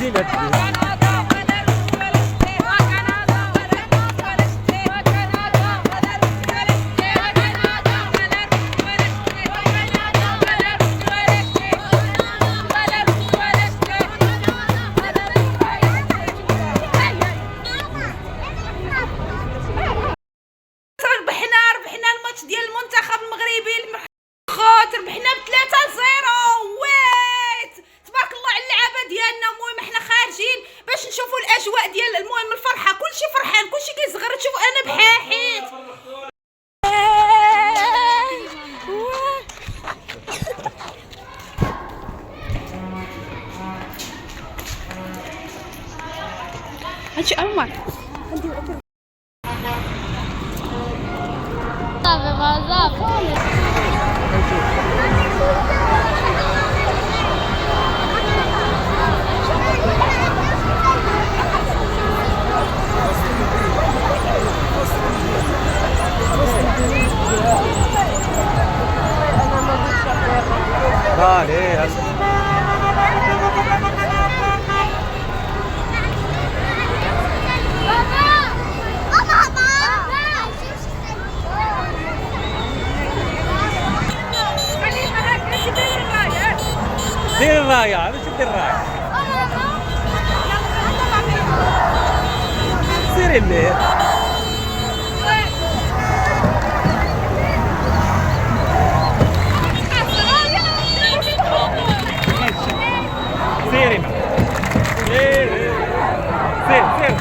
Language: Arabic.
زين هاد ربحنا الماتش ديال المنتخب المغربي خوت، ربحنا ب3-0. ويت تبارك الله على اللعابه ديالنا. المهم احنا خارجين باش نشوفوا الاجواء ديال المهم الفرحه، كلشي فرحان كلشي كيزغر. تشوفوا انا بحاحيت هادشي عمر دير الرايه، عرفتي دير الرايه. سيري الليل سيري سير سير